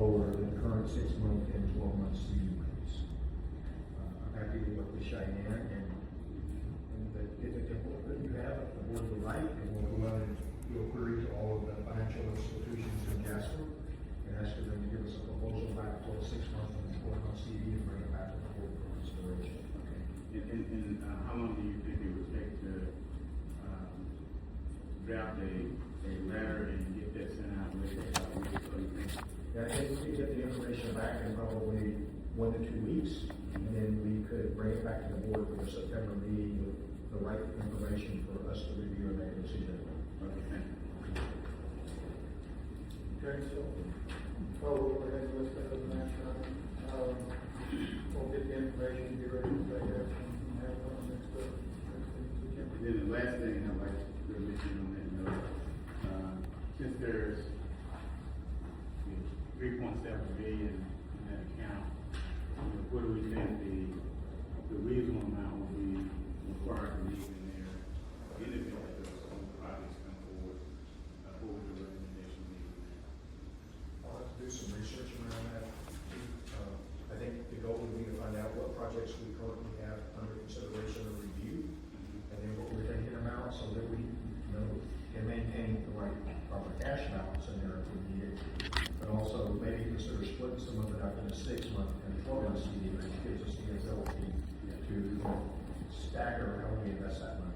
lower than the current 6-month and 12-month CD rates. I'm happy to work with Cheyenne and if the template that you have, if the board would like, and we'll go out and do a query to all of the financial institutions in Jasper and ask them to give us a proposal back for the 6-month and 12-month CD and bring it back to the board for consideration. Okay. And how long do you think it would take to draft a letter and get that sent out? Yeah, I think we get the information back in probably 1 to 2 weeks, and then we could bring it back to the board for the September meeting with the right information for us to review and make a decision. Okay, so, we'll go ahead and list that as an action item. We'll get the information, get ready to take action, and have one next week. And then the last thing I'd like to mention on that note, since there's 3.7 billion in that account, what do we think the reasonable amount will be required to leave in there in the event that some projects come forward? What would the recommendation be? I'll have to do some research around that. I think the goal would be to find out what projects we currently have under consideration or review, and then what we're thinking about, so that we, can maintain the right proper cash balance in there if we need it. But also maybe consider splitting some of it up into 6-month and 12-month CD, which gives us the ability to stagger how we invest that money.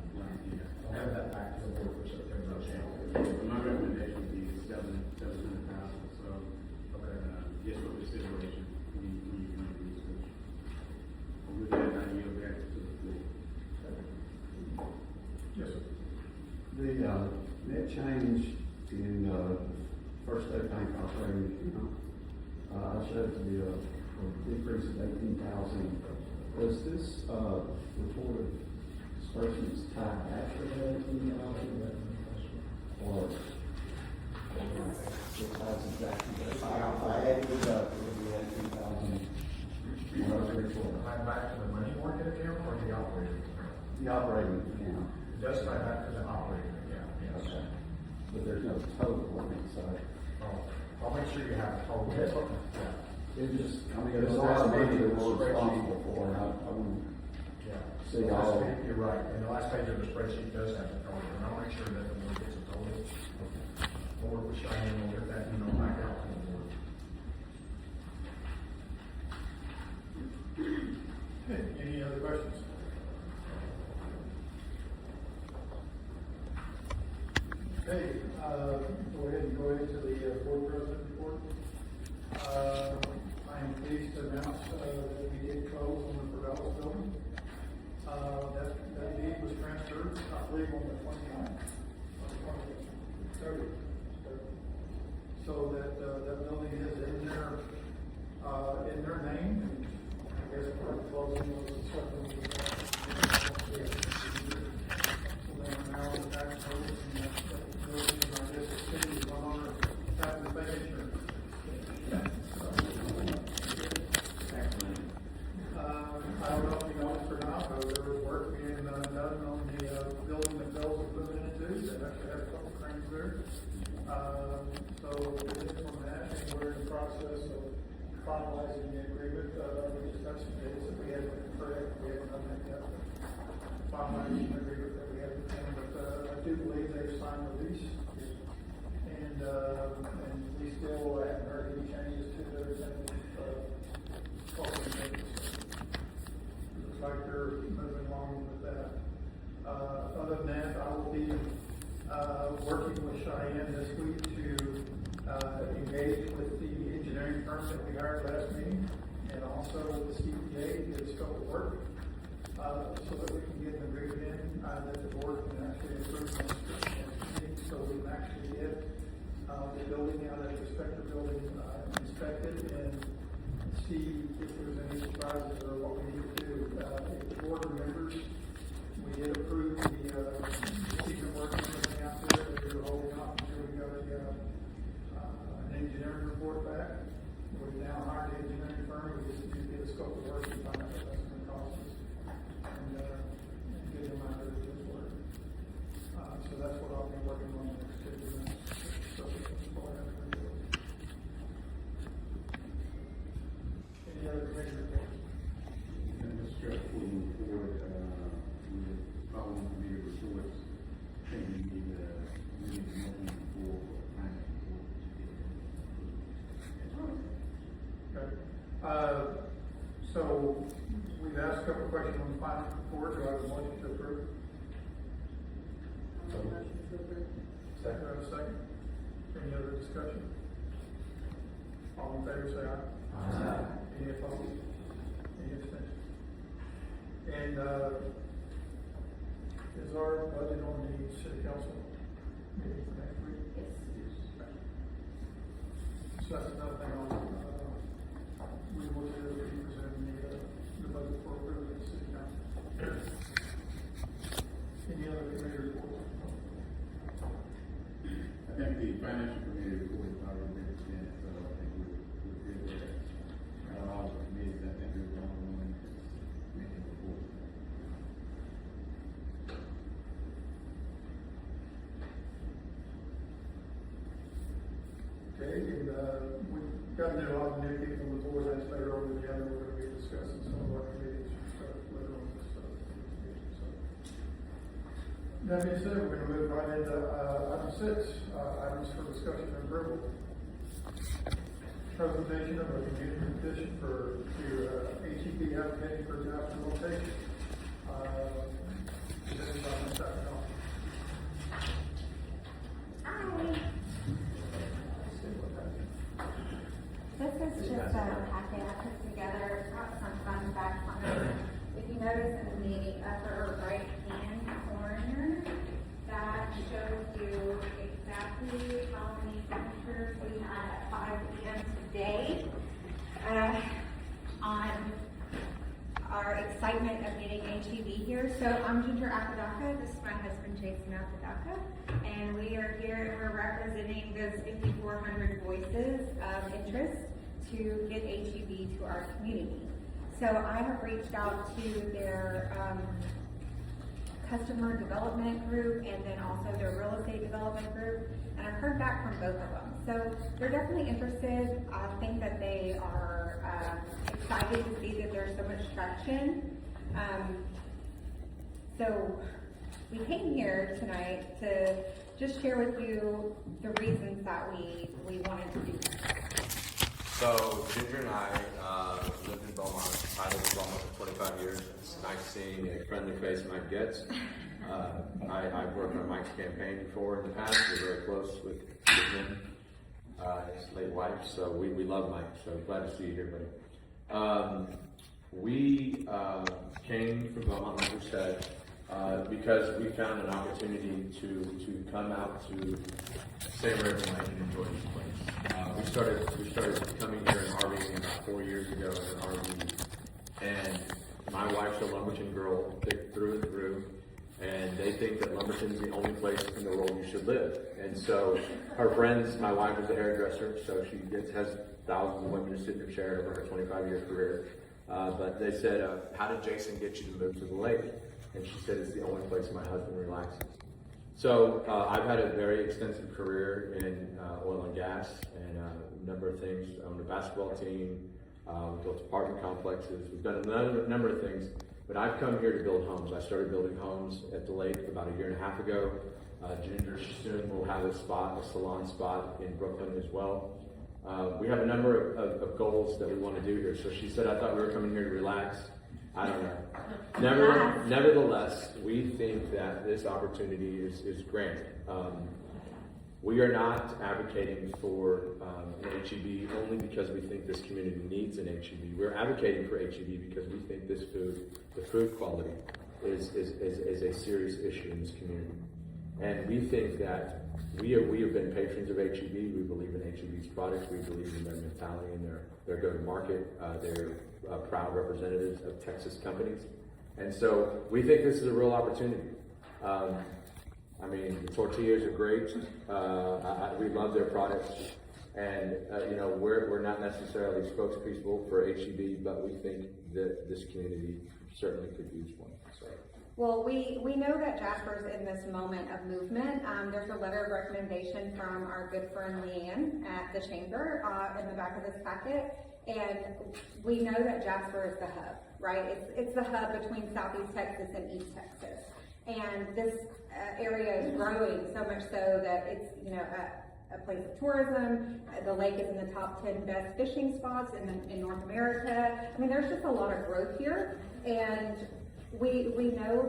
I'll have that back to the board for September. My recommendation would be 700,000 or so. Okay. Just for consideration when you do research. With that, I yield back to the floor. Yes, sir. The net change in First State Bank operating account, I showed the decrease of 18,000. Was this reported spreadsheets tied back to that 18,000? Or that's exactly I added it up, it would be 18,000. Tie back to the money market account or the operating account? The operating account. It does tie back to the operating account, yes. Okay. But there's no total on it, so. Oh, I'll make sure you have a total. Yes. Yeah. It just, I mean, there's a lot of money that we're responsible for, and I want Yeah. to see The last all. page, you're right, and the last page of the spreadsheet does have the total, and I'll make sure that the board gets a total. We'll work with Cheyenne, we'll get that, back out to the board. Okay, any other questions? Okay, go ahead and go into the board president report. I am pleased to announce that we did close on the Corvallis building. That deed was transferred, I believe, on the 29th, or 30th. So that building is in their name. I guess part of closing was something. So they are now in the tax code, and that building, I guess the city is no longer having to pay insurance. I don't know if you noticed or not, but there was work being done on the building that Bell's was moving into. They actually had a couple cranes there. So we did on that, and we're in the process of finalizing the agreement. We just got some dates that we had with Craig. We haven't done that yet. Finalizing the agreement that we had with them, but I do believe they've signed the lease. And we still haven't heard any changes to their looks like they're moving along with that. Other than that, I will be working with Cheyenne this week to engage with the engineering firm that we hired last meeting, and also with the CPA to get a scope of work, so that we can get an agreement in that the board can actually approve this meeting, so we can actually get the building out of the respective building inspected and see if there's any surprises or what we need to do. If the board remembers, we did approve the secret work and everything out there that we were holding off until we got an engineering report back. We've now hired the engineering firm. We just need to get a scope of work and find out what that's going to cost us, and get them out there to do the work. So that's what I'll be working on next 2 months. So, So we've asked a couple of questions on the finance report. Do I have a motion to approve? Second. Do I have a second? Any other discussion? All in favor, say aye. Aye. Any opposed? Any abstentions? And, is our budget on the city council meeting for next week? Yes. So that's another thing on, we will do, we present the budget for approval to the city council. Any other committee reports? I think the financial committee report is already been presented, so I think we're good with that. Out of all the committees, I think we're the only one that's making the report. Okay, and, we've got a lot of new people on the board, that's later on in the agenda, we're gonna be discussing some of our committees and stuff later on this stuff. So, that being said, we're gonna move right into, item 6, items for discussion and approval. Presentation of a community petition for, HEB application for Jasper location. Presented by Ms. Acknell. This is just a packet I put together, it's got some fun facts on it. If you notice in the upper right-hand corner, that shows you exactly how many signatures we had at 5 p.m. today, on our excitement of getting HEB here. So I'm Ginger Apodaca, this is my husband Jason Apodaca, and we are here and we're representing those 5,400 voices of interest to get HEB to our community. So I have reached out to their customer development group and then also their real estate development group, and I've heard back from both of them. So they're definitely interested. I think that they are excited to see that there's so much traction. So we came here tonight to just share with you the reasons that we wanted to do this. So Ginger and I lived in Beaumont. I lived in Beaumont for 25 years. It's nice seeing a friendly face Mike gets. I've worked on Mike's campaign before in the past. We're very close with him, his late wife. So we love Mike. So glad to see you here, buddy. We came from Beaumont, like we said, because we found an opportunity to come out to San Raven Lake and enjoy this place. We started coming here in RVing about 4 years ago as an RV, and my wife's a Lumberton girl, through and through, and they think that Lumberton's the only place in the world you should live. And so her friends, my wife is a hairdresser, so she has thousands of women to sit in her chair over her 25-year career. But they said, how did Jason get you to move to the lake? And she said, it's the only place my husband relaxes. So I've had a very extensive career in oil and gas and a number of things. I owned a basketball team, we built apartment complexes, we've done a number of things, but I've come here to build homes. I started building homes at the lake about 1.5 years ago. Ginger soon will have a salon spot in Brooklyn as well. We have a number of goals that we want to do here. So she said, I thought we were coming here to relax. I don't know. Nevertheless, we think that this opportunity is grand. We are not advocating for an HEB only because we think this community needs an HEB. We're advocating for HEB because we think this the food quality is a serious issue in this community. And we think that we have been patrons of HEB. We believe in HEB's products. We believe in their mentality and their go-to-market. They're proud representatives of Texas companies. And so we think this is a real opportunity. I mean, the tortillas are great. We love their products. And, we're not necessarily spokespeople for HEB, but we think that this community certainly could use one. So. Well, we know that Jasper's in this moment of movement. There's a letter of recommendation from our good friend Leanne at the chamber in the back of this packet. And we know that Jasper is the hub, right? It's the hub between Southeast Texas and East Texas. And this area is growing so much so that it's, a place of tourism. The lake is in the top 10 best fishing spots in North America. I mean, there's just a lot of growth here, and we know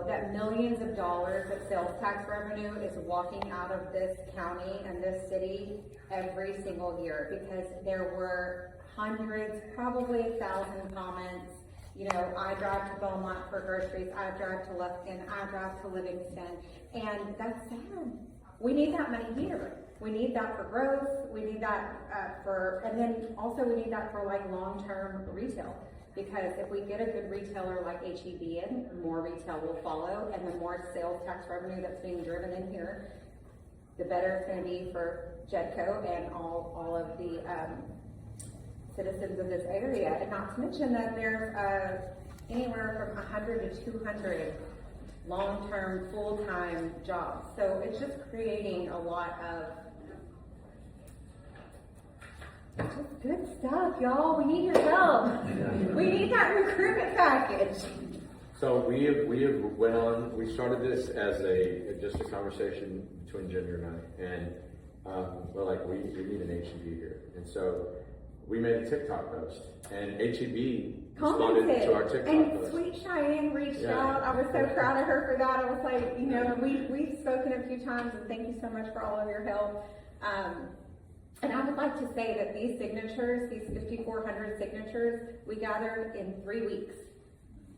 that millions of dollars of sales tax revenue is walking out of this county and this city every single year, because there were hundreds, probably 1,000 comments. You know, I drive to Beaumont for groceries, I drive to Lufkin, I drive to Livingston, and that's sad. We need that money here. We need that for growth, we need that and then also we need that for like long-term retail. Because if we get a good retailer like HEB in, more retail will follow, and the more sales tax revenue that's being driven in here, the better it's gonna be for JEDCO and all of the citizens of this area. And not to mention that there's anywhere from 100 to 200 long-term, full-time jobs. So it's just creating a lot of just good stuff, y'all. We need your help. We need that recruitment package. So we started this as just a conversation between Ginger and I, and we're like, we need an HEB here. And so we made a TikTok post, and HEB responded to our TikTok and post. Sweet Cheyenne reached out. I was so proud of her for that. I was like, you know, we've spoken a few times, and thank you so much for all of your help. And I would like to say that these signatures, these 5,400 signatures, we gathered in 3 weeks.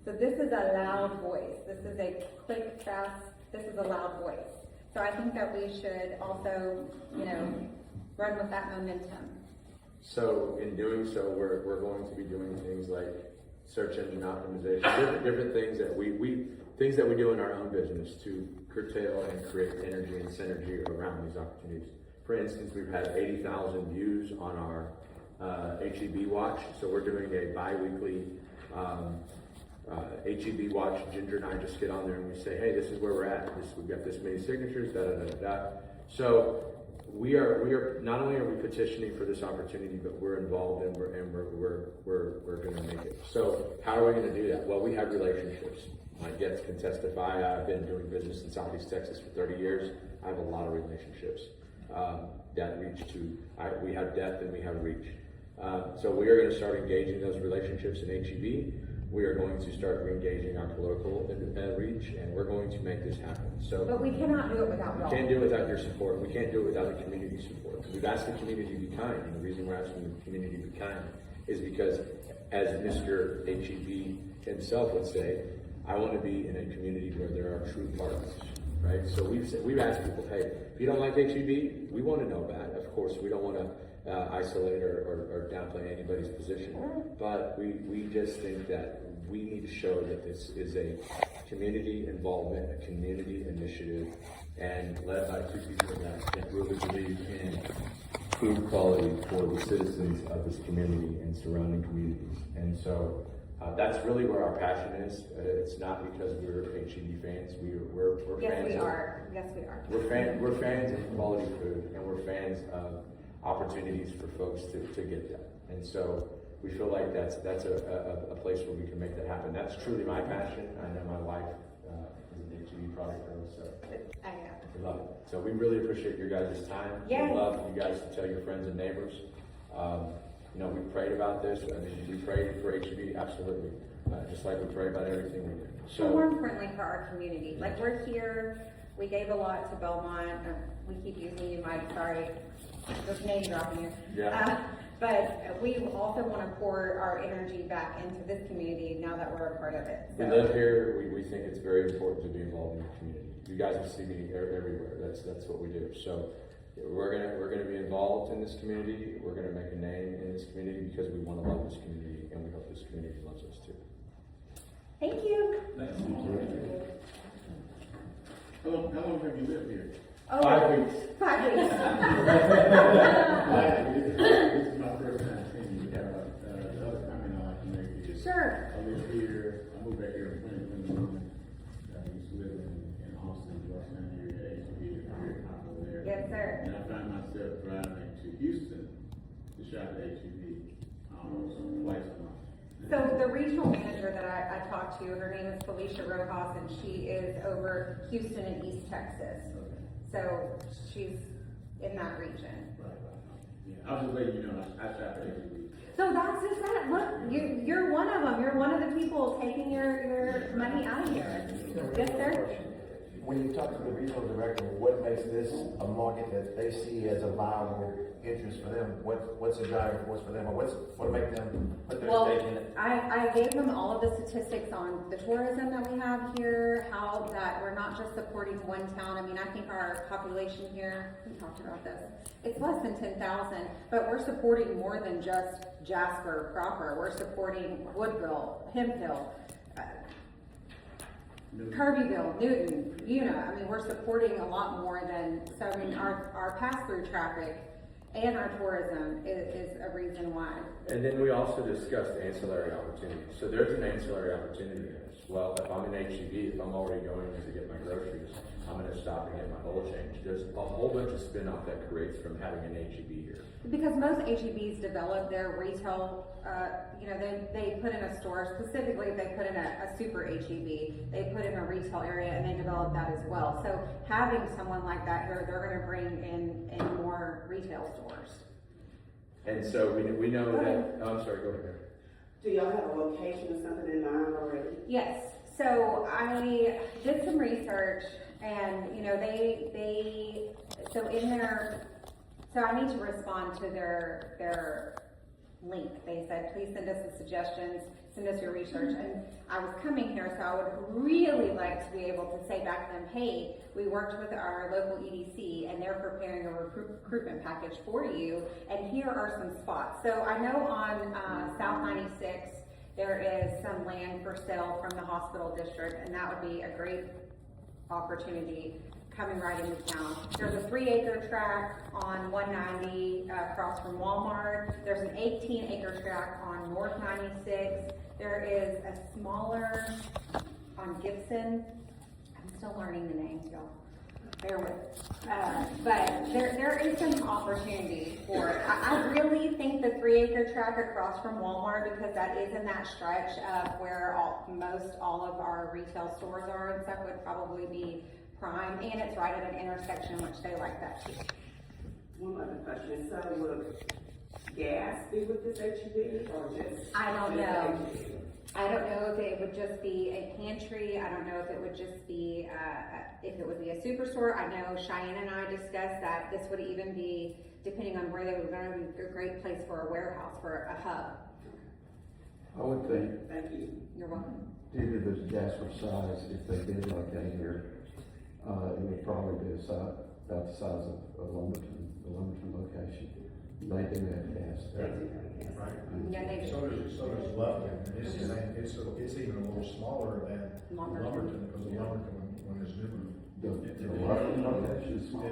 So this is a loud voice. This is a quick, fast, this is a loud voice. So I think that we should also, you know, run with that momentum. So in doing so, we're going to be doing things like search engine optimization, different things that we do in our own business to curtail and create energy and synergy around these opportunities. For instance, we've had 80,000 views on our HEB Watch, so we're doing a bi-weekly HEB Watch. Ginger and I just get on there and we say, hey, this is where we're at. We've got this many signatures, da-da-da-da-da. So we are not only are we petitioning for this opportunity, but we're involved and we're going to make it. So how are we going to do that? Well, we have relationships. My guests can testify. I've been doing business in Southeast Texas for 30 years. I have a lot of relationships that reach to. We have depth and we have reach. So we are going to start engaging those relationships in HEB. We are going to start re-engaging our political reach, and we're going to make this happen. So, but we cannot do it without y'all. We can't do it without your support. We can't do it without the community support. We've asked the community to be kind, and the reason we're asking the community to be kind is because, as Mr. HEB himself would say, I want to be in a community where there are true partners, right? So we've asked people, hey, if you don't like HEB, we want to know that. Of course, we don't want to isolate or downplay anybody's position, but we just think that we need to show that this is a community involvement, a community initiative, and led by two people that really believe in food quality for the citizens of this community and surrounding communities. And so that's really where our passion is. It's not because we're HEB fans. We're Yes, fans. we are. Yes, we are. We're fans of quality food, and we're fans of opportunities for folks to get that. And so we feel like that's a place where we can make that happen. That's truly my passion. I know my wife is an HEB product girl, so we love it. So we really appreciate your guys' time. Yes. We love you guys to tell your friends and neighbors. You know, we prayed about this. I mean, we prayed for HEB, absolutely. Just like we pray about everything we do. So more importantly for our community. Like, we're here, we gave a lot to Belmont. We keep using you, Mike, sorry. Just name dropping you. Yeah. But we also want to pour our energy back into this community now that we're a part of it. We live here. We think it's very important to be involved in the community. You guys will see me everywhere. That's what we do. So we're gonna be involved in this community. We're gonna make a name in this community because we want to love this community, and we hope this community loves us too. Thank you. Thank you. How long have you lived here? Oh, 5 weeks. 5 weeks. This is my first time seeing you. The other comment I like to make is, Sure. I live here, I moved back here in 2021. I used to live in Austin, Georgetown area, HEB, very popular there. Yes, sir. And I found myself driving to Houston to shop at HEB almost twice a month. So the regional manager that I talked to, her name is Felicia Rojas, and she is over Houston and East Texas. So she's in that region. Yeah, I was just letting you know, I shot HEB. So that's just that. Look, you're one of them. You're one of the people taking your money out of here. Yes, sir. When you talk to the regional director, what makes this a market that they see as a viable interest for them? What's the driving force for them, or what make them put their Well, stake in it? I gave them all of the statistics on the tourism that we have here, how that we're not just supporting one town. I mean, I think our population here, we talked about this, it's less than 10,000, but we're supporting more than just Jasper proper. We're supporting Woodville, Hemphill, Kirbyville, Newton, Una. I mean, we're supporting a lot more than, so I mean, our pass-through traffic and our tourism is a reason why. And then we also discussed ancillary opportunities. So there's an ancillary opportunity in this. Well, if I'm in HEB, if I'm already going to get my groceries, I'm gonna stop and get my oil change. There's a whole bunch of spin-off that creates from having an HEB here. Because most HEBs develop their retail, they put in a store, specifically if they put in a super HEB, they put in a retail area and they develop that as well. So having someone like that here, they're gonna bring in more retail stores. And so we know that, oh, I'm sorry, go ahead. Do y'all have a location or something in mind already? Yes, so I did some research and, so I need to respond to their link. They said, please send us the suggestions, send us your research. And I was coming here, so I would really like to be able to say back to them, hey, we worked with our local EDC and they're preparing a recruitment package for you. And here are some spots. So I know on South 96, there is some land for sale from the hospital district, and that would be a great opportunity coming right into town. There's a 3-acre tract on 190 across from Walmart. There's an 18-acre tract on North 96. There is a smaller on Gibson. I'm still learning the names, y'all. Bear with. But there is some opportunity for it. I really think the 3-acre tract across from Walmart, because that is in that stretch of where most all of our retail stores are and stuff, would probably be prime, and it's right at an intersection, which they like that too. One other question, so will gas be with this HEB or just? I don't just know. HEB? I don't know if it would just be a pantry. I don't know if it would just be, if it would be a superstore. I know Cheyenne and I discussed that this would even be, depending on where they would go, a great place for a warehouse, for a hub. I would think, Thank you. You're welcome. due to the Jasper size, if they did like that here, it would probably be about the size of Lumberton, the Lumberton location. They do have gas. Right. Yeah, they So does Lufkin, and it's even a little smaller than Lumberton, because Lumberton, when it's new. The Lumberton location is small.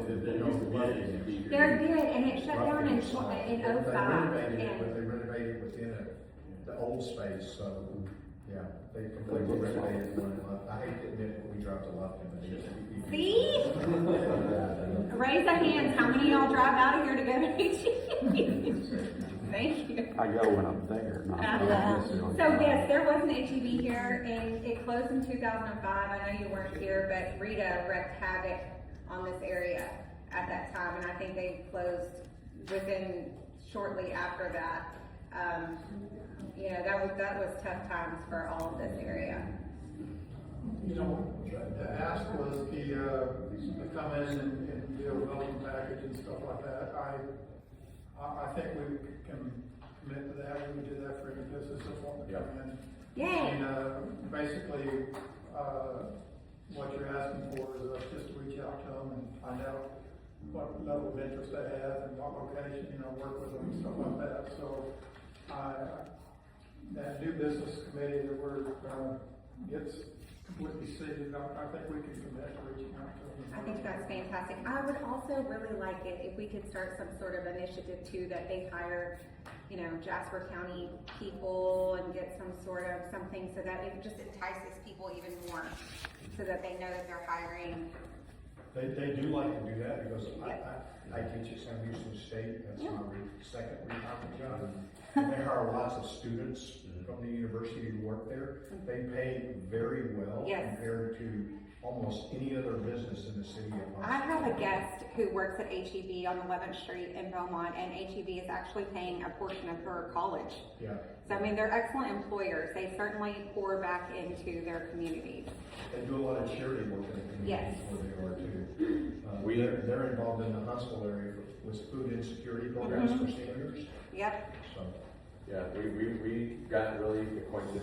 They're good, and it shut down in They 05. renovated it, but And they renovated within the old space, so, yeah, they completely renovated one. I hate to admit that we dropped a Lufkin. see? Raise the hands, how many of y'all drive out of here to go to HEB? Thank you. I go when I'm there, not when I'm missing. So yes, there was an HEB here, and it closed in 2005. I know you weren't here, but Rita wreaked havoc on this area at that time, and I think they closed shortly after that. That was tough times for all of this area. The ask was to come in and do a welcome package and stuff like that. I think we can commit to that. We would do that for any business that want to come in. Yay! And basically, what you're asking for is us just to reach out to them and find out what level of interest they have and what location, work with them and stuff like that. So, that new business committee that we're gets completely seated, I think we can commit to reaching out to them. I think that's fantastic. I would also really like it if we could start some sort of initiative too, that they hire, Jasper County people and get some sort of something so that it just entices people even more, so that they know that they're hiring They do like to do that because I teach at San Houston State, that's my second retirement job. And there are lots of students from the university who work there. They pay very well Yes. compared to almost any other business in the city of Los I have a Angeles. guest who works at HEB on 11th Street in Beaumont, and HEB is actually paying a portion of her college. Yeah, So, I mean, they're excellent employers. They certainly pour back into their communities. they do a lot of charity work in the community Yes. where they are too. They're involved in the Huntsville area with food insecurity programs for seniors, Yep. so. Yeah, we got really acquainted,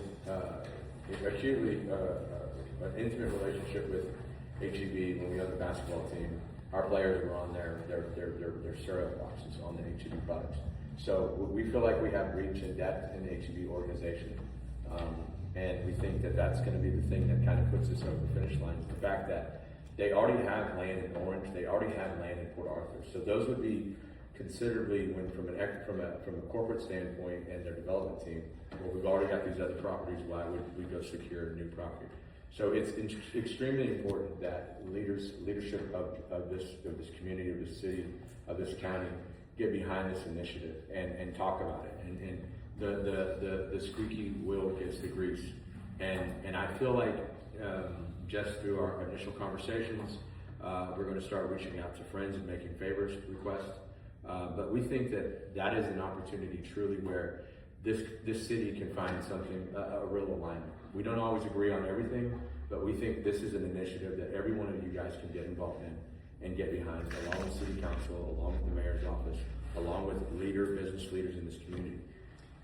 acutely, an intimate relationship with HEB when we had the basketball team. Our players were on their cereal boxes on the HEB products. So we feel like we have reach and depth in the HEB organization. And we think that that's gonna be the thing that kind of puts us over the finish line, is the fact that they already have land in Orange, they already have land in Port Arthur. So those would be considerably, when from a corporate standpoint and their development team, well, we've already got these other properties, why would we go secure a new property? So it's extremely important that leadership of this community, of this city, of this county, get behind this initiative and talk about it. And the squeaky wheel gets the grease. And I feel like just through our initial conversations, we're going to start reaching out to friends and making favors requests. But we think that is an opportunity truly where this city can find something, a real alignment. We don't always agree on everything, but we think this is an initiative that every one of you guys can get involved in and get behind, along with city council, along with the mayor's office, along with business leaders in this community.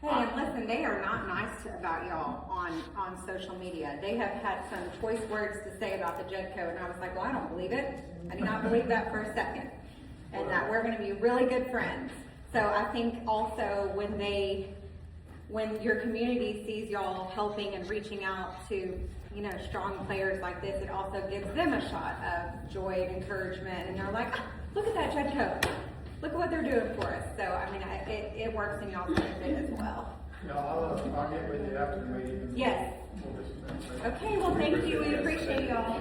Hey, and listen, they are not nice about y'all on social media. They have had some choice words to say about the JEDCO, and I was like, well, I don't believe it. I do not believe that for a second. And that we're gonna be really good friends. So I think also when your community sees y'all helping and reaching out to, strong players like this, it also gives them a shot of joy and encouragement, and they're like, look at that JEDCO. Look at what they're doing for us. So, I mean, it works in y'all's benefit as well. Yeah, I'll get with you after the meeting. Yes. We'll just- Okay, well, thank you. We appreciate y'all.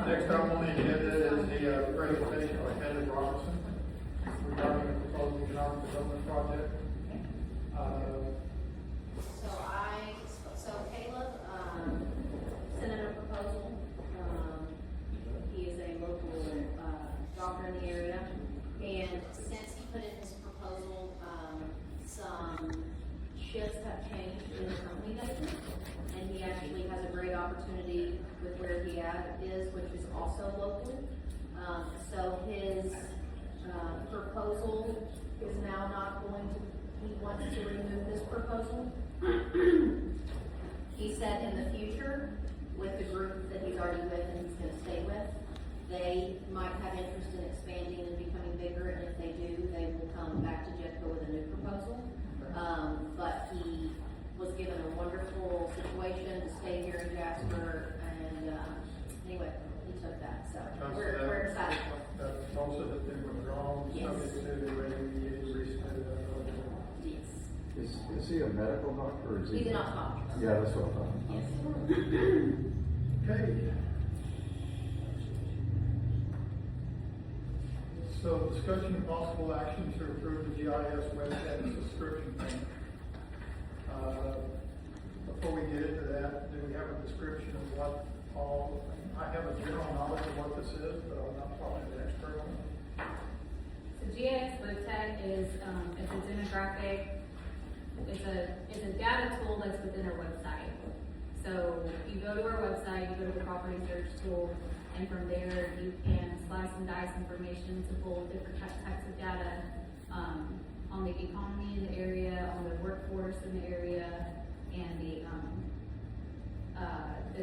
Next item on the agenda is the presentation by Heather Robertson regarding the proposed economic development project. So Caleb, sent in a proposal. He is a local, doctor in the area. And since he put in his proposal, some shifts have changed in the company lately. And he actually has a great opportunity with where he is, which is also local. So his, proposal is now not going to, he wants to remove this proposal. He said in the future, with the group that he's already with and he's gonna stay with, they might have interest in expanding and becoming bigger, and if they do, they will come back to JEDCO with a new proposal. But he was given a wonderful situation to stay here in Jasper, and, anyway, he took that, so we're excited. That most of it been withdrawn, Yes. subject to ready to be resubmitted. Yes. Is he a medical doctor or is he? He's an optometrist. Yeah, that's what I thought. Yes. Okay. So discussion and possible action to approve the GIS website subscription payment. Before we get into that, do we have a description of what all, I have a general knowledge of what this is, but I'm not probably an expert on it. So GIS WebTech is, it's a demographic, it's a data tool that's within our website. So you go to our website, you go to the property search tool, and from there you can slice and dice information to pull different types of data, on the economy in the area, on the workforce in the area, and the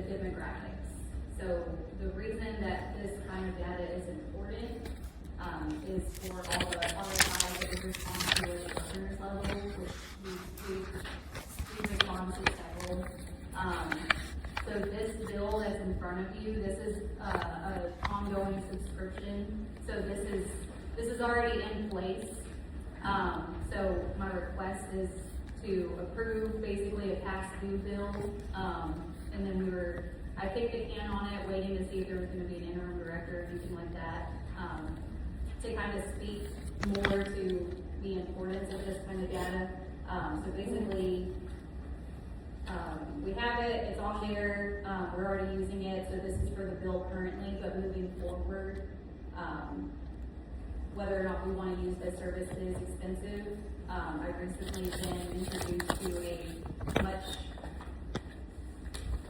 demographics. So the reason that this kind of data is important is for all the RFIs that we respond to at the governors level, which we respond to several. So this bill that's in front of you, this is an ongoing subscription. So this is already in place. So my request is to approve basically a past due bill And then we were, I kicked the can on it, waiting to see if there was gonna be an interim director or anything like that, to kind of speak more to the importance of this kind of data. So basically, we have it, it's on there, we're already using it, so this is for the bill currently, but moving forward, whether or not we wanna use this service is expensive. I've recently been introduced to a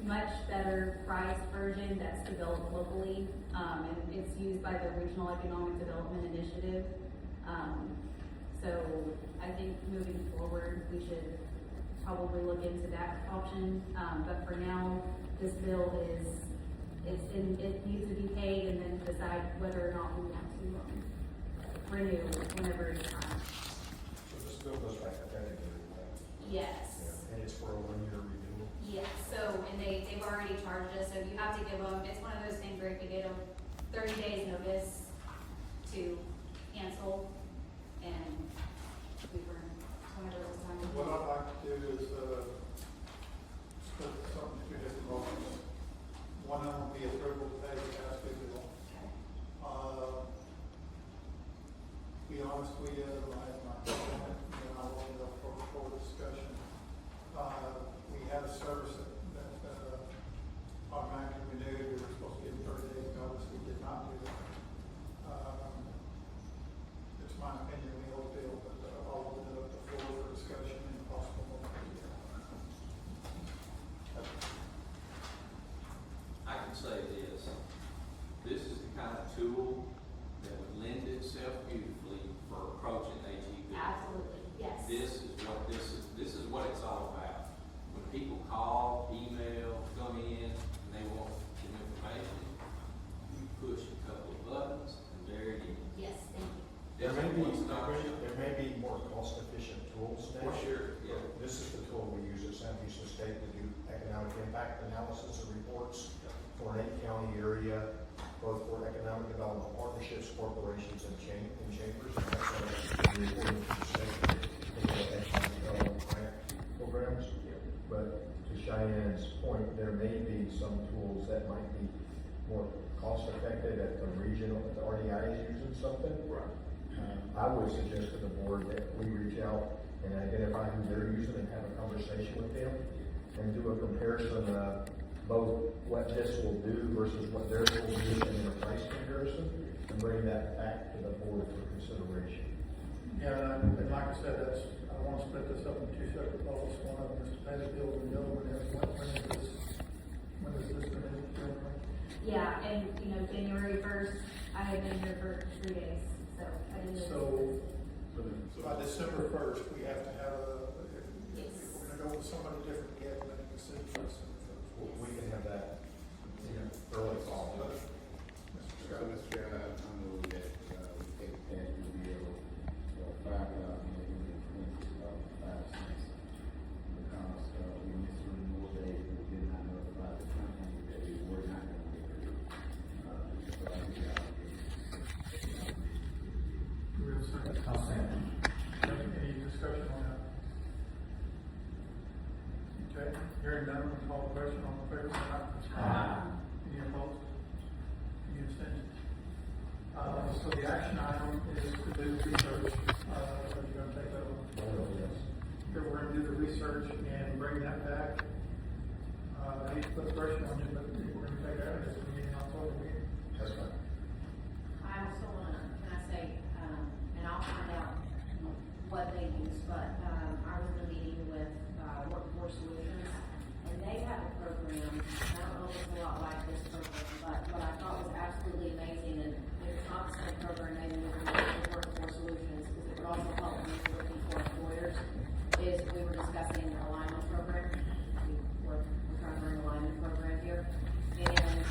much better priced version that's developed locally, and it's used by the Regional Economic Development Initiative. So I think moving forward, we should probably look into that option, but for now, this bill it needs to be paid and then decide whether or not we want to renew whenever it's time. So this bill goes back to February, Yes. yeah, and it's for a 1-year renewal. Yes, so, and they've already charged us, so you have to give them, it's one of those things where you give them 30 days notice to cancel, and we were, whenever it was time. What I'd like to do is, split something to two different motions. One of them will be approval to pay the gas bill. Be honest with you, my comment, and I will go for discussion. We had a service that automatically renewed, we were supposed to give 30 days notice, we did not do that. It's my opinion, we all feel, but I'll open it up the floor for discussion and possible motion. I can say this is the kind of tool that would lend itself beautifully for approaching HEB. Absolutely, yes. This is what it's all about. When people call, email, come in, and they want some information, you push a couple of buttons, and there it is. Yes, thank you. There may It's a be, one-stop shop. there may be more cost-efficient tools now. For sure, yeah. This is the tool we use at South Houston State to do economic impact analysis and reports for an 8-county area, both for economic development partnerships, corporations, and chambers. And that's a reporting to the state, economic development grant programs. But to Cheyenne's point, there may be some tools that might be more cost-effective at the regional, if the RDI is using something. Right. I would suggest to the board that we reach out and identify who they're using and have a conversation with them and do a comparison of both what this will do versus what their tool is in a price comparison and bring that back to the board for consideration. Yeah, and like I said, I want to split this up into two separate votes. One of them is to pay the bill, and the other one is when is this going? Yeah, and, January 1st, I had been here for 3 days, so I didn't. So by December 1st, we have to have if Yes. we're gonna go with somebody different, we have to make a decision by December 1st. We can have that, early fall. Mr. So, Scott? Mr. Chairman, I move that, we take the cash bill, $5,820.05. Because, we missed the renewal date, and we did not notify the company that we were not going to get it. So I think that would be. Do we have a second? Any discussion on that? Okay, hearing none, we'll call the question on the favor, say aye. Any opposed? Any abstentions? So the action item is to do research, are you gonna take that over? Yes. Okay, we're gonna do the research and bring that back. I hate to put pressure on you, but we're gonna take that as a meeting, October meeting. That's fine. I also wanna, can I say, and I'll find out what they use, but, I was in a meeting with, Workforce Solutions, and they have a program, I don't know if it's a lot like this program, but what I thought was absolutely amazing, and it's not the same program they use with Workforce Solutions, because it would also help me looking for employers, is we were discussing an alignment program. We're trying to bring an alignment program here, and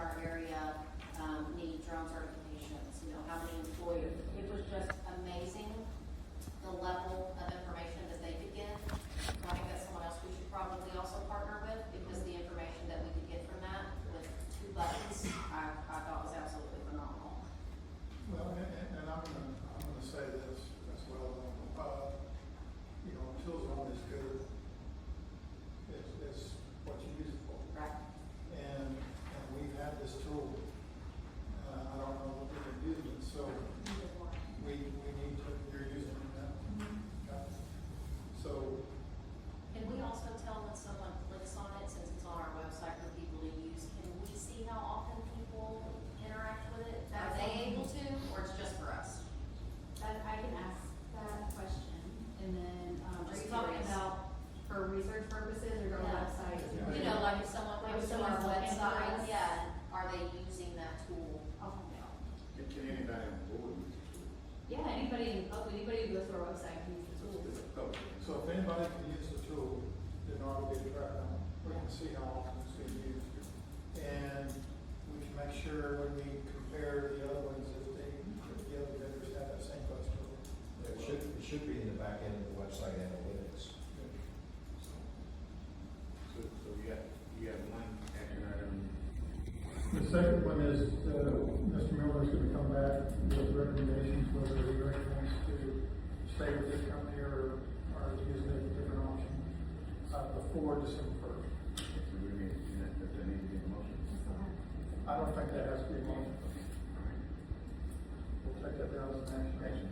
our area, need drone certifications, you know, how many employers. It was just amazing, the level of information that they could get. I think that's someone else we should probably also partner with, because the information that we could get from that with 2 buttons, I thought was absolutely phenomenal. Well, and I'm gonna say this as well, you know, until zone is good, is what you use it for. Right. And we've had this tool, I don't know what we've been using, so we need to, you're using it now. Okay. So, Can we also tell when someone clicks on it, since it's on our website for people to use, can we see how often people interact with it? Are they able to, or it's just for us? I can ask that question, and then, are Just you talking curious. about for research purposes or our Yeah. website? You know, like if someone goes to our someone's looking for website, us. yeah, are they using that tool? I'll find out. Can anybody on board use it? Yeah, anybody who goes to our website can use the tool. so if anybody can use the tool, then I'll get it right now. We can see how often it's being used. And we can make sure when we compare the other ones, if the other vendors have that same bus tool. It should be in the back end of the website analytics. So you got one action item. The second one is, Mr. Miller's gonna come back with recommendations whether he recommends to stay with this company or use a different option, before December first. So we need, does that need to be a motion? I don't think that has to be a motion. We'll take that down as an action.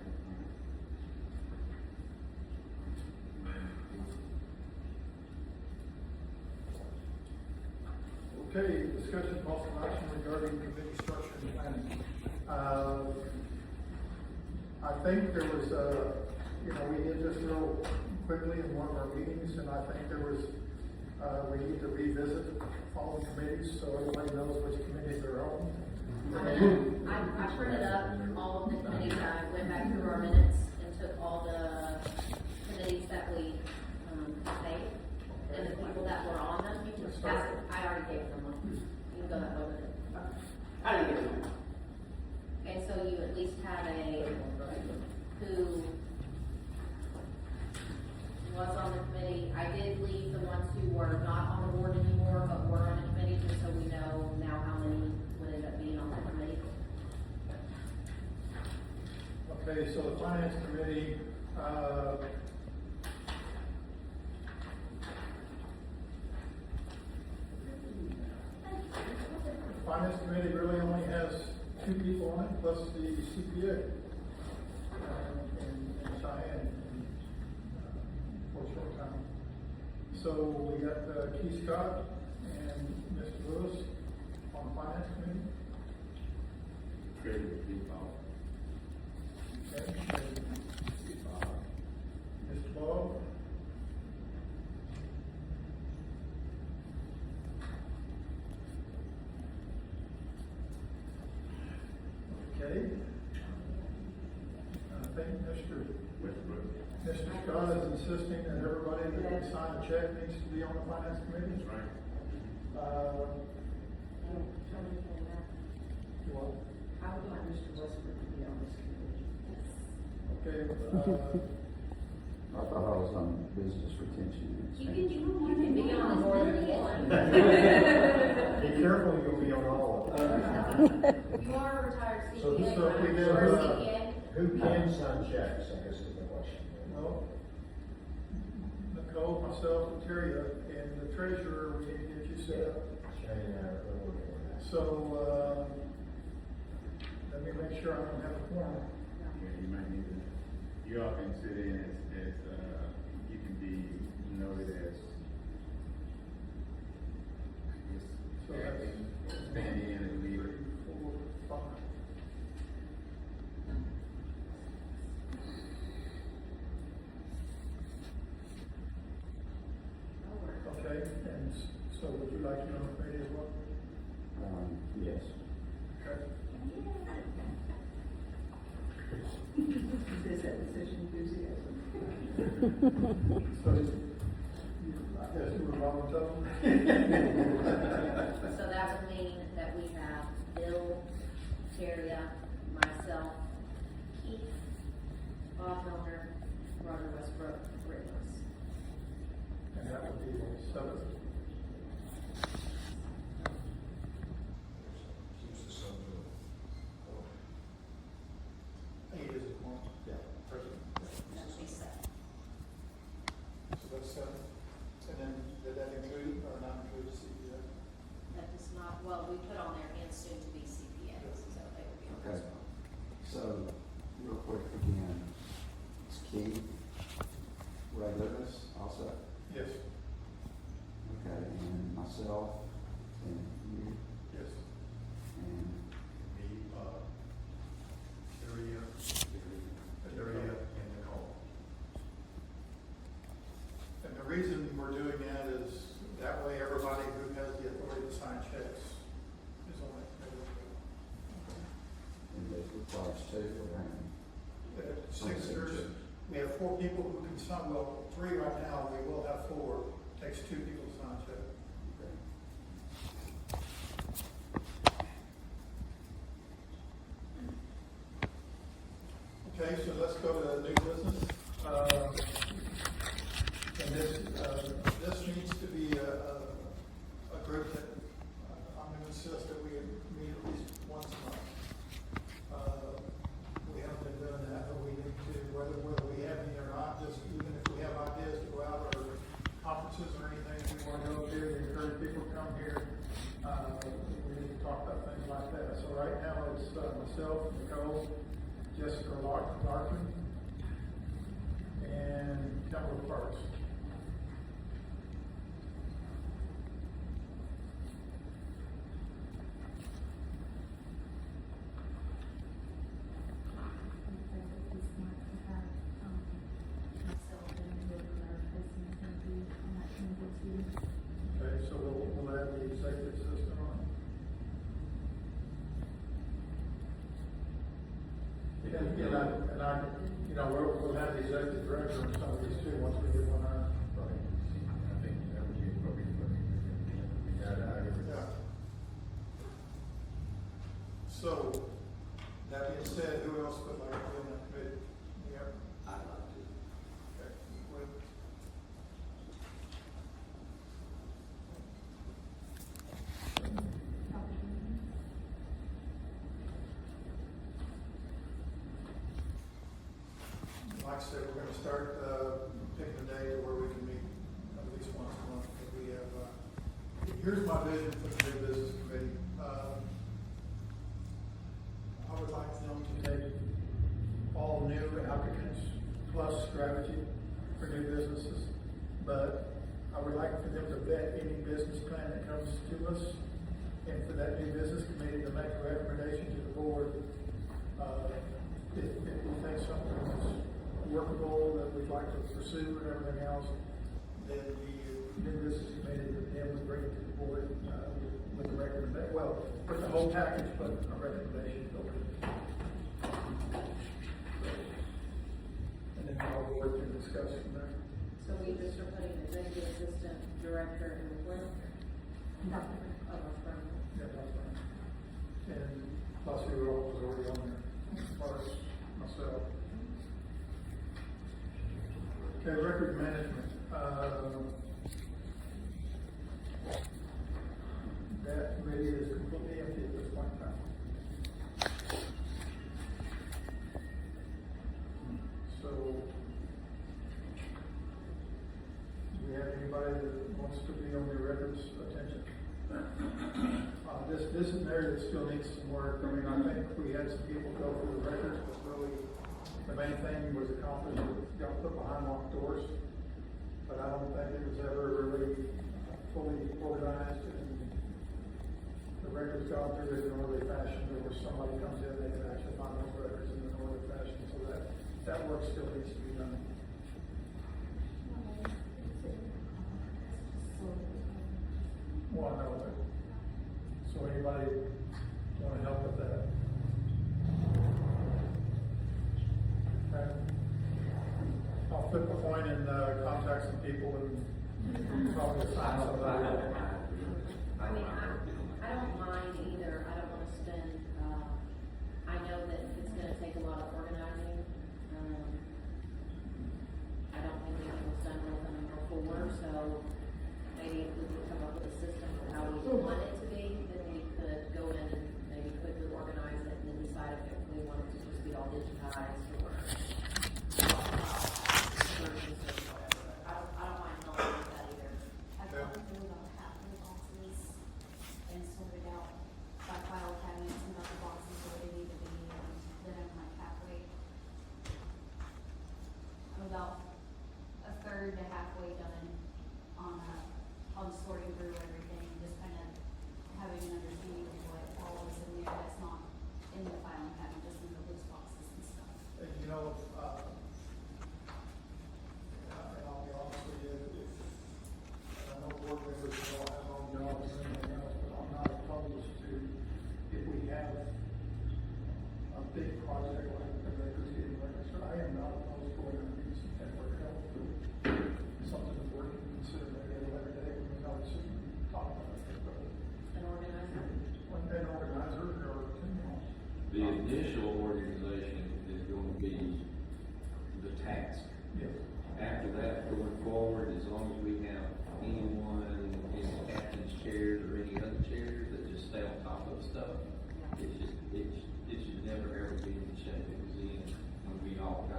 Okay, discussion of possible action regarding committee structure and planning. I think there was, you know, we did this real quickly in one of our meetings, and I think there was, we need to revisit all the committees, so everybody knows which committees are on. I printed up all of the committees, I went back through our minutes and took all the committees that we, made, and the people that were on them. I already gave them one. You can go back over it. I didn't give them one. And so you at least have who was on the committee. I did leave the ones who were not on the board anymore, but were on the committee, just so we know now how many would end up being on the committee. Okay, so the finance committee, the finance committee really only has 2 people on it, plus the CPA. And Cheyenne, for a short time. So we got Keith Scott and Mr. Lewis on the finance committee. Treasurer, default. Okay. Mr. Bob. Okay. I think Mr. Scott is insisting that everybody that can sign a check needs to be on the finance committee. That's right. What? I would like Mr. Westbrook to be on this committee. Okay, I thought I was on business retention. You can be on more than one. Be careful, you'll be on all of them. You are a retired So CPA. so we do, Or CPA. Who can sign checks, I guess is the question. well, Nicole, myself, and Terry, and the treasurer, we need to get you set up. Shane and I are working on that. So, let me make sure I don't have a quorum. Yeah, you might need to, you all can sit in as, you can be noted as. So that's Stand in and leave. 3, 4, 5. Okay, and so would you like to know the committee as well? Yes. Okay. Is that decision enthusiasm? So, I guess you were volunteering? So that would mean that we have Terria, myself, Keith, Bob Milner, Roger Westbrook, Rick Lewis. And that would be the seventh. Keeps the sum to it. 8 is a quorum. Yeah. President. That would be seven. So that's 7. And then, did that include or not include the CPA? That does not, well, we put on there and soon to be CPAs, so they will be on Okay. this one. So, real quick again, it's Keith, Ray Lewis also, Yes. okay, and myself, and you, Yes. and Me, Area, and Nicole. And the reason we're doing that is that way everybody who has the authority to sign checks is on it. and it requires 2 or how many? Signatures, we have 4 people who can sign, well, 3 right now, we will have 4. Takes 2 people to sign a check. Okay. Okay, so let's go to new business. And this needs to be a group that, I'm gonna insist that we meet at least once a month. We haven't been doing that, but we need to, whether we have any or not, just even if we have ideas to go out or conferences or anything, we wanna go there, we encourage people to come here. We need to talk about things like that. So right now, it's myself, Nicole, Jasper Larkin, and Campbell Parks. Okay, so we'll add the executive system on. And I, you know, we'll have the executive director on some of these too, once we get one on. Right. I think that would be appropriate for me. Yeah. So, that being said, who else would like to be on that committee? Yeah. I'd like to. Okay. Wait. Like I said, we're gonna start, picking a day where we can meet at least once a month. And we have, here's my vision for the new business committee. I would like them to take all new applicants plus strategy for new businesses. But I would like for them to vet any business plan that comes to us, and for that new business committee to make a recommendation to the board. If we think something is workable, that we'd like to pursue and everything else, then the new business committee then would bring it to the board, with a recommendation, well, with the whole package, but a recommendation over it. And then I'll work and discuss from there. So we just are putting executive assistant, director, and where? Oh, from. Yeah, that's fine. And plus who else was already on there, as far as myself. Okay, record management, that committee is completely empty at this point in time. So, do we have anybody that wants to be on the records attention? This is an area that still needs some work. I mean, I think we had some people go through the records, but really, the main thing was accomplished, got put behind locked doors. But I don't think it was ever really fully organized, and the records gone through in an orderly fashion, or where somebody comes in, they can actually find those records in an orderly fashion, so that work still needs to be done. Well, I know, but, so anybody wanna help with that? Okay. I'll flip a coin and, contact some people and probably assign somebody. I mean, I don't mind either, I don't wanna spend,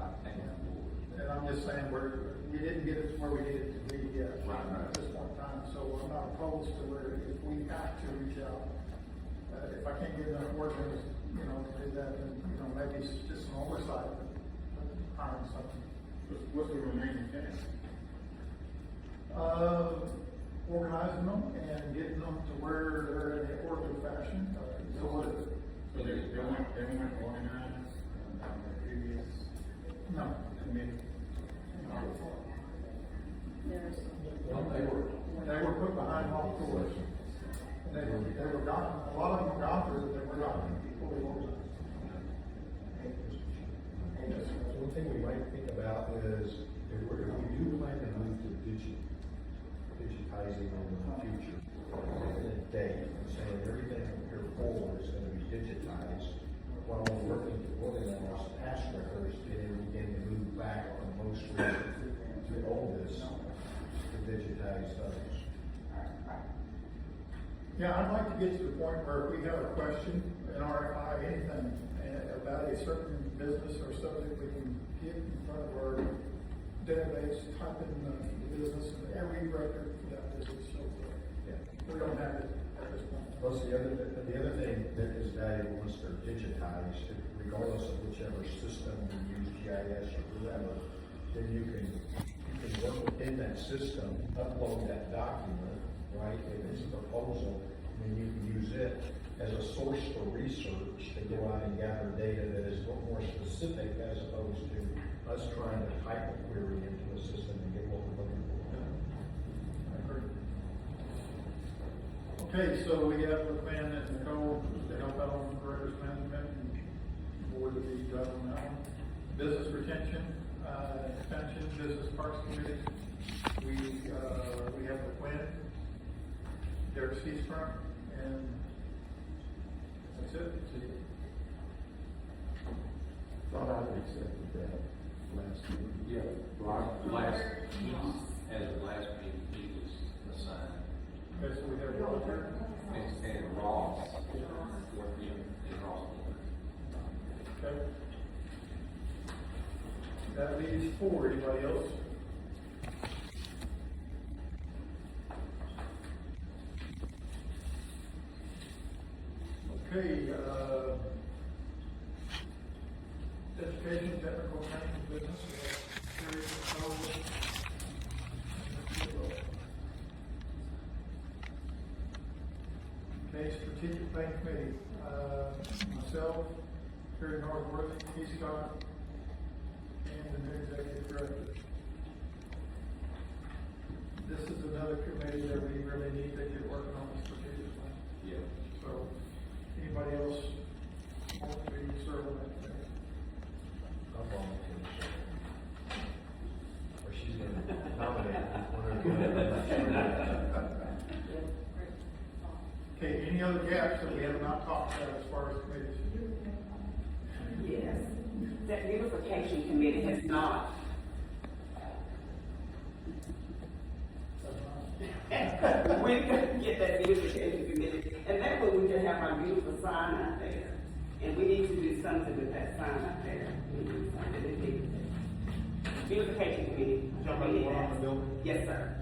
And I'm just saying, we didn't get it to where we needed to be yet at this point in time, so I'm not opposed to where if we have to reach out. If I can't get enough workers, to do that, then, maybe it's just some oversight, hiring something. What's the remaining task? Organizing them and getting them to where they're in an orderly fashion. So what is it? So they weren't organized, the previous No. committee? They were put behind locked doors. And they were gone, a lot of them were gone through, they were not fully organized. One thing we might think about is, if we do plan to move to digitizing in the future, in a day, I'm saying everything from here forward is gonna be digitized, while we're working to organize past records, and then begin to move back on most recent to oldest to digitize those. Yeah, I'd like to get to the point where if we have a question, an RFI, anything about a certain business or subject, we can get in front of our database, type in the business and every record for that business. So Yeah. we don't have it at this point. Plus, the other thing that is valuable once they're digitized, regardless of whichever system you use, GIS or whatever, then you can work within that system, upload that document, right? If it's a proposal, then you can use it as a source for research to go out and gather data that is more specific as opposed to us trying to type a query into a system and get what we're looking for. I agree. Okay, so we have a plan that Nicole to help out on records management and board to be done on that one. Business retention, extension, business parks committee. We have the plan. Derek Seastrunk, and that's it. Thought I accepted that last meeting. Yeah, last, as of last meeting, he was assigned, Okay, so we have Walter. and Ross, working in Ross. Okay. That leaves 4. Anybody else? Okay, education, technical training, business, we have Terry Control. Okay, strategic plan committee, myself, Terry Northworthy, Keith Scott, and the new executive director. This is another committee that we really need to get working on the strategic plan. Yeah. So, anybody else want to serve on that committee? I'll volunteer to serve. Or she's gonna nominate me. Okay, any other gaps that we have not talked about as far as committees? Yes, that beautification committee has not. We can get that beautification committee, and that way we can have our beautiful sign out there. And we need to do something with that sign out there. We need something to do. Beautification committee. Talking about the one on the building? Yes, sir.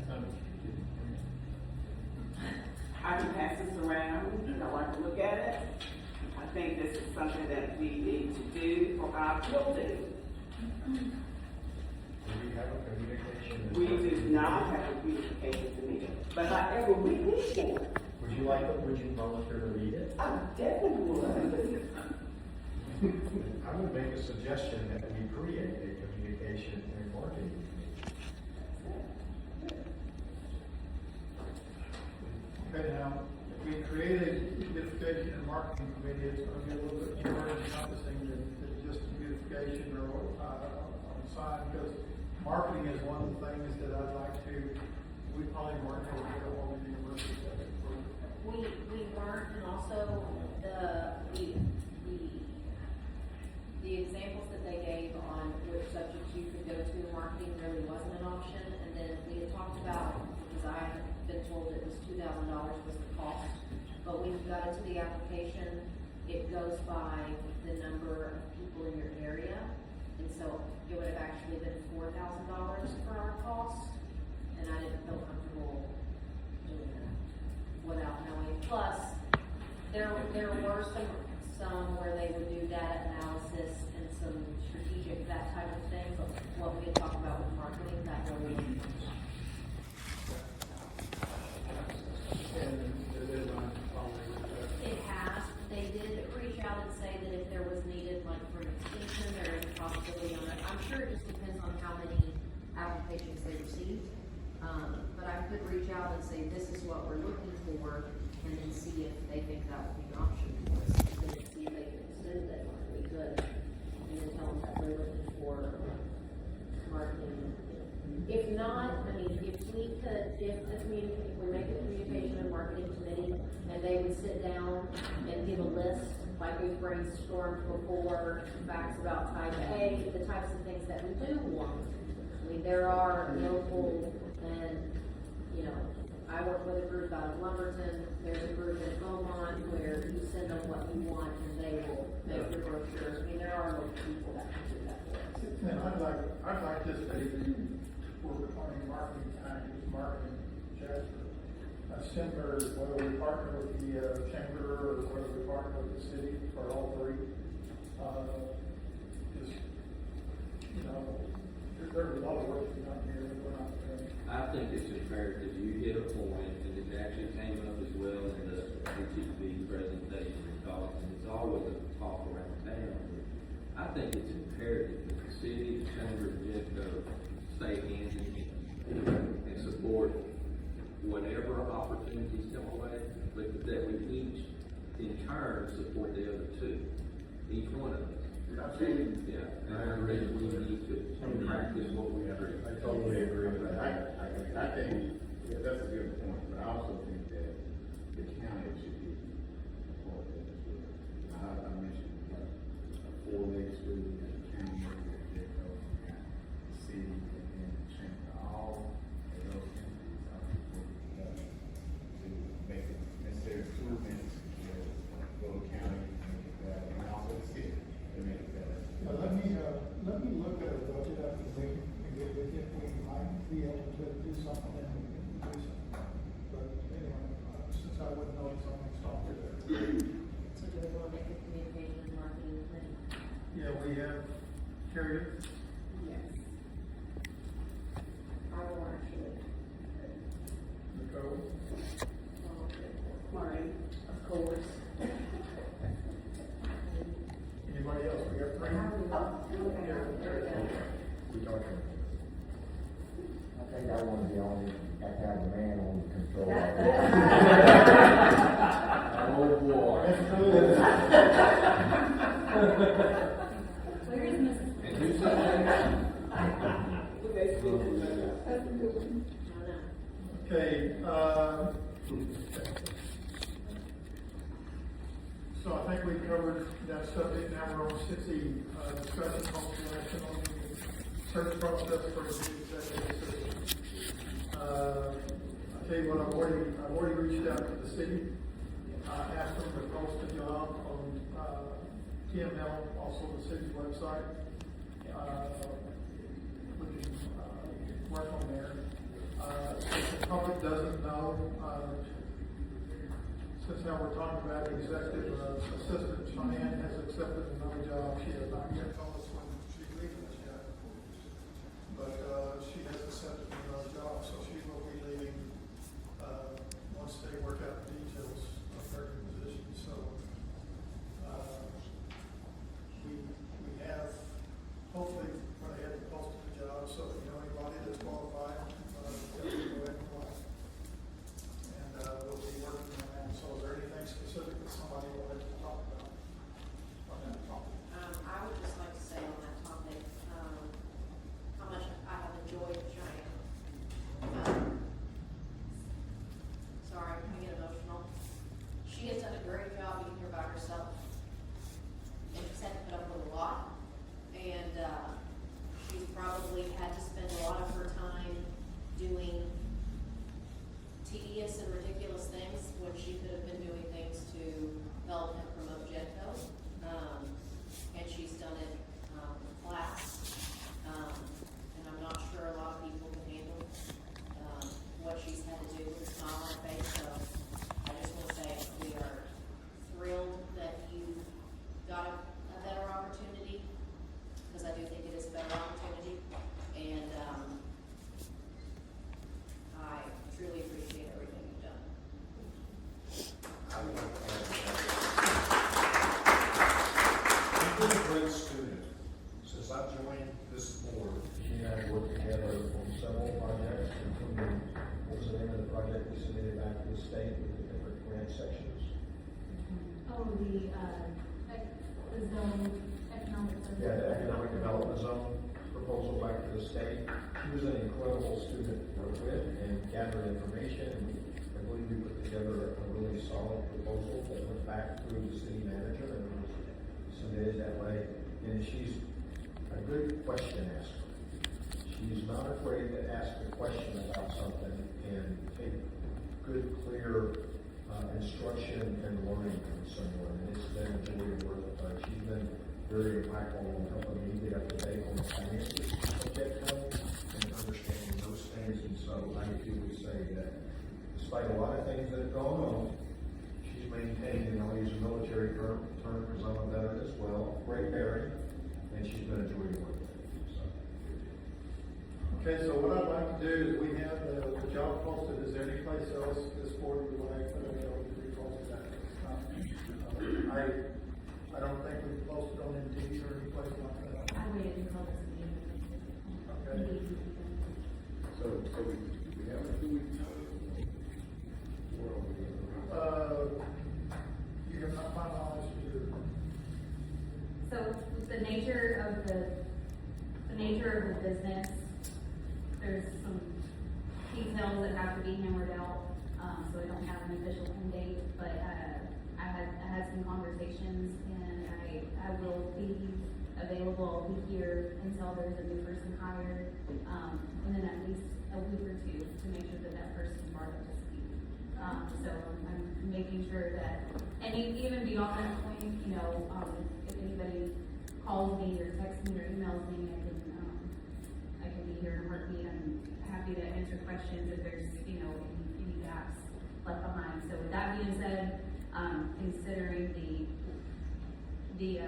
I can pass this around, I like to look at it. I think this is something that we need to do for our building. Do we have a communication? We do not have a beautification committee, but however we need one. Would you volunteer to lead it? I definitely would. I would make a suggestion that we create a communication and marketing committee. Okay, now, if we create a beautification and marketing committee, it's gonna be a little bit more encompassing than just beautification or, on sign, because marketing is one of the things that I'd like to, we probably weren't able to get a hold of the university. We weren't, and also the examples that they gave on which subjects you could go to in marketing really wasn't an option. And then we had talked about, because I had been told it was $2,000 was the cost, but when you got into the application, it goes by the number of people in your area. And so it would have actually been $4,000 for our cost, and I didn't feel comfortable doing that without knowing. Plus, there were some where they would do data analysis and some strategic, that type of thing, but what we had talked about with marketing, that really wasn't. And the deadline following that. It has, they did reach out and say that if there was needed, like for an extension, there is a possibility on it. I'm sure it just depends on how many applications they received. But I could reach out and say, this is what we're looking for, and then see if they think that would be an option for us. And then see if they can extend that one, we could. And then tell them that we're looking for marketing. If not, I mean, if we make a communication and marketing committee, and they would sit down and give a list, like we've brainstormed before, facts about type A, the types of things that we do want. I mean, there are local, and, you know, I work with a group out of Lumberton, there's a group in Beaumont where you send them what you want and they will make your brochure. I mean, there are local people that can do that for us. And I'd like this to work on a marketing package, marketing Jasper. Similar, whether we partner with the chamber or whether we partner with the city, or all three. Just, you know, there's a lot of work to be done here that we're not doing. I think it's imperative you hit a point, and it actually came up as well in the HEB presentation in college, and it's always a talk around town. I think it's imperative that the city, the chamber, and JEDCO stay hands in hand and support whatever opportunities come away, but that we each, in turn, support the other two, each one of us. Yeah, and I agree, we need to practice what we agree. I totally agree, but I think, yeah, that's a good point, but I also think that the county should be important as well. I mentioned like a 4-leg street, and the county, JEDCO, the city, and then the chamber, all of those entities are working together to make the necessary improvements, go to county, make it better, and also the city to make it better. Let me look at a budget after the meeting and get with you, we might be able to do something and we can do something. But anyway, since I wouldn't know, it's only stop there. So do we want to make a communication and marketing committee? Yeah, we have Harriet, Yes. I will actually. Nicole, Maureen. Of course. anybody else? We got three. We talking. I think I want to be on, have to have a man on control. Oh, boy. Where is Mrs. And who said that? Okay, so I think we covered that subject. Now we're on 60, discussion possible action on the search process for the executive session. I'll tell you what, I've already reached out to the city. I asked them to post the job on, TML, also the city's website. We can, work on there. If the public doesn't know, since now we're talking about the executive assistant, Cheyenne has accepted another job. She has not yet told us when she's leaving us yet. But, she has accepted another job, so she will be leaving, once they work out the details of her position. So, we have, hopefully, went ahead and posted the job, so if you know anybody that's qualified, go ahead and apply. And, we'll be working on that. So is there anything specific that somebody wanted to talk about on that topic? I would just like to the state. She was an incredible student to work with and gather information. I believe we put together a really solid proposal that went back through the city manager and was submitted that way. And she's a good question asker. She's not afraid to ask a question about something and take good, clear instruction and learning from someone. And it's been a joy to work with her. She's been very impactful in helping me get up to date on the finances of JEDCO and understanding those things. And so I would say that despite a lot of things that have gone on, she's maintained, and I'll use a military term because I'm a veteran as well, great bearing, and she's been a joy to work with. So. Okay, so what I'd like to do is we have the job posted. Is there any place else this board would like to repost that? I don't think we posted on Indeed or any place like that. I waited until this meeting. Okay. So we have a 2 week notice. You have not finalized your. So the nature of the business, there's some details that have to be hammered out, so I don't have an official end date, but, I had some conversations and I will be available, I'll be here until there's a new person hired, and then at least a week or two to make sure that that person's brought up to speed. So I'm making sure that, and even beyond that point, you know, if anybody calls me or texts me or emails me, I can be here in a heartbeat. I'm happy to answer questions if there's, you know, any gaps left behind. So with that being said, considering the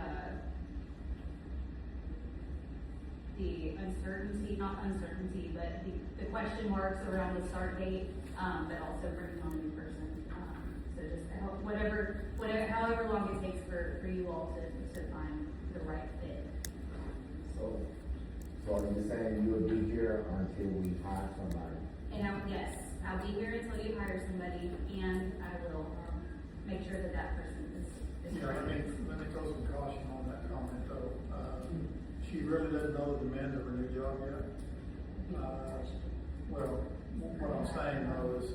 uncertainty, not uncertainty, but the question marks around the start date, but also bringing on a new person. So just however long it takes for you all to find the right fit. So are you saying you will be here until we hire somebody? And yes, I'll be here until you hire somebody, and I will make sure that that person is. Yeah, let me throw some caution on that comment though. She really doesn't know the demand of her new job yet. Well, what I'm saying though is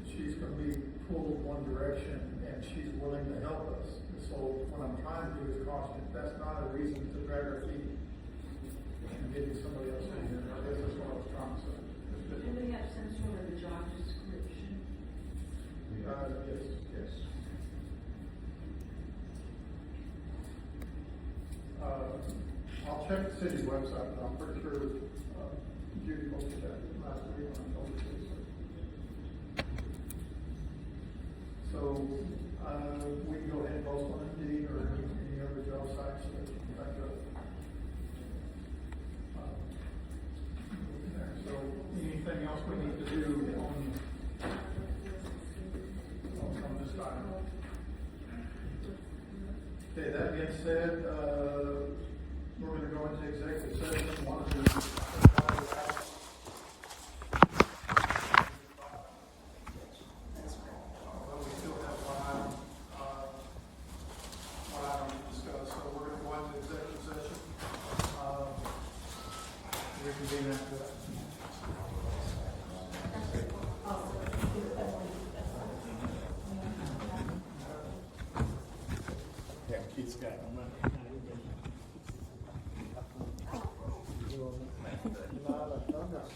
she's gonna be pulled one direction and she's willing to help us. So what I'm trying to do is caution, that's not a reason to drag her feet and getting somebody else in here. I guess that's what I was trying to say. Do we have some sort of a job description? Yes. I'll check the city's website, but I'm pretty sure, Judy posted that last week when I told her to. So, we can go ahead and post on Indeed or any other job sites that you can think of. So, anything else we need to do on this item? Okay, that being said, we're gonna go into executive session. One of the we still have one item to discuss, so we're gonna go into executive session. Reconvene after that. Yeah, Keith's got no money. No, I'm not.